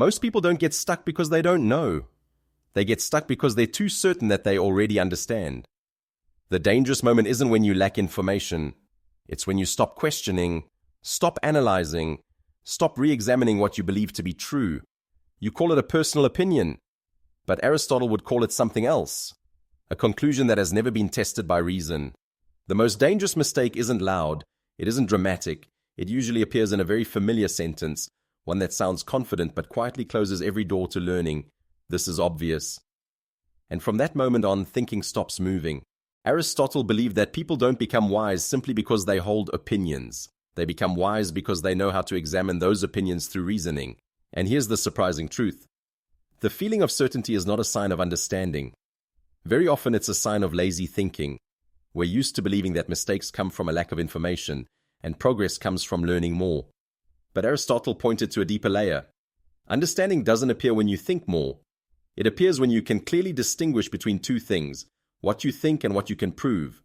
Most people don't get stuck because they don't know. They get stuck because they're too certain that they already understand. The dangerous moment isn't when you lack information. It's when you stop questioning, stop analyzing, stop re-examining what you believe to be true. You call it a personal opinion, but Aristotle would call it something else, a conclusion that has never been tested by reason. The most dangerous mistake isn't loud, it isn't dramatic, it usually appears in a very familiar sentence, one that sounds confident but quietly closes every door to learning. This is obvious. And from that moment on, thinking stops moving. Aristotle believed that people don't become wise simply because they hold opinions. They become wise because they know how to examine those opinions through reasoning. And here's the surprising truth. The feeling of certainty is not a sign of understanding. Very often it's a sign of lazy thinking. We're used to believing that mistakes come from a lack of information, and progress comes from learning more. But Aristotle pointed to a deeper layer. Understanding doesn't appear when you think more. It appears when you can clearly distinguish between two things, what you think and what you can prove.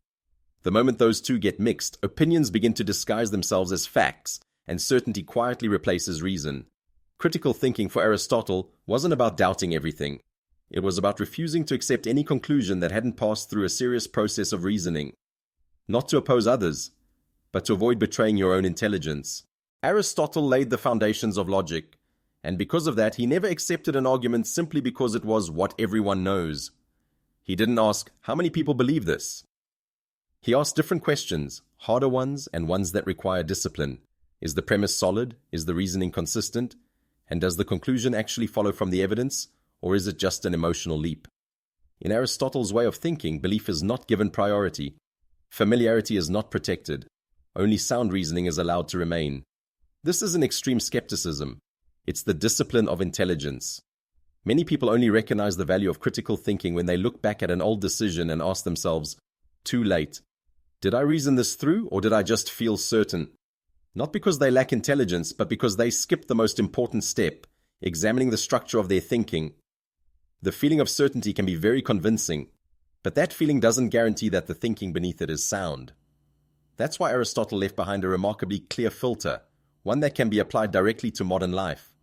The moment those two get mixed, opinions begin to disguise themselves as facts, and certainty quietly replaces reason. Critical thinking for Aristotle wasn't about doubting everything. It was about refusing to accept any conclusion that hadn't passed through a serious process of reasoning. Not to oppose others, but to avoid betraying your own intelligence. Aristotle laid the foundations of logic, and because of that, he never accepted an argument simply because it was what everyone knows. He didn't ask, how many people believe this? He asked different questions, harder ones and ones that require discipline. Is the premise solid? Is the reasoning consistent? And does the conclusion actually follow from the evidence, or is it just an emotional leap? In Aristotle's way of thinking, belief is not given priority. Familiarity is not protected. Only sound reasoning is allowed to remain. This isn't extreme skepticism. It's the discipline of intelligence. Many people only recognize the value of critical thinking when they look back at an old decision and ask themselves, too late. Did I reason this through, or did I just feel certain? Not because they lack intelligence, but because they skipped the most important step, examining the structure of their thinking. The feeling of certainty can be very convincing, but that feeling doesn't guarantee that the thinking beneath it is sound. That's why Aristotle left behind a remarkably clear filter, one that can be applied directly to modern life.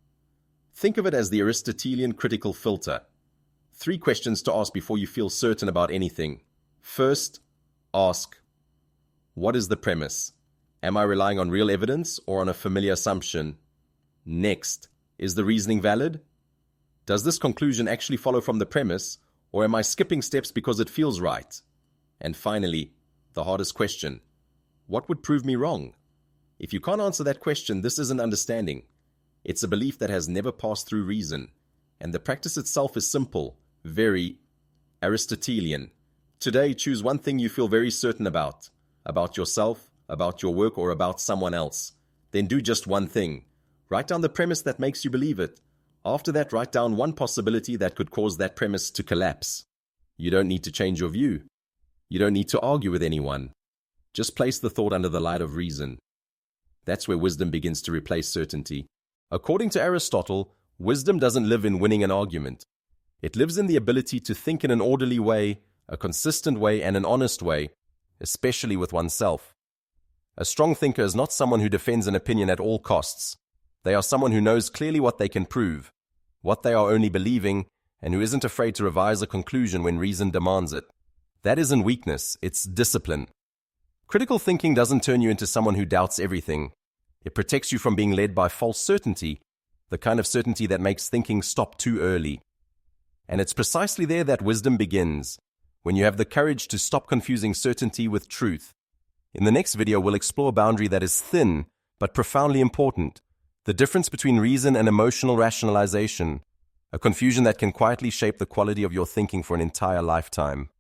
Think of it as the Aristotelian critical filter. 3 questions to ask before you feel certain about anything. First, ask, what is the premise? Am I relying on real evidence or on a familiar assumption? Next, is the reasoning valid? Does this conclusion actually follow from the premise, or am I skipping steps because it feels right? And finally, the hardest question, what would prove me wrong? If you can't answer that question, this isn't understanding. It's a belief that has never passed through reason, and the practice itself is simple, very Aristotelian. Today, choose one thing you feel very certain about yourself, about your work, or about someone else. Then do just one thing. Write down the premise that makes you believe it. After that, write down one possibility that could cause that premise to collapse. You don't need to change your view. You don't need to argue with anyone. Just place the thought under the light of reason. That's where wisdom begins to replace certainty. According to Aristotle, wisdom doesn't live in winning an argument. It lives in the ability to think in an orderly way, a consistent way, and an honest way, especially with oneself. A strong thinker is not someone who defends an opinion at all costs. They are someone who knows clearly what they can prove, what they are only believing, and who isn't afraid to revise a conclusion when reason demands it. That isn't weakness, it's discipline. Critical thinking doesn't turn you into someone who doubts everything. It protects you from being led by false certainty, the kind of certainty that makes thinking stop too early. And it's precisely there that wisdom begins, when you have the courage to stop confusing certainty with truth. In the next video, we'll explore a boundary that is thin, but profoundly important, the difference between reason and emotional rationalization, a confusion that can quietly shape the quality of your thinking for an entire lifetime.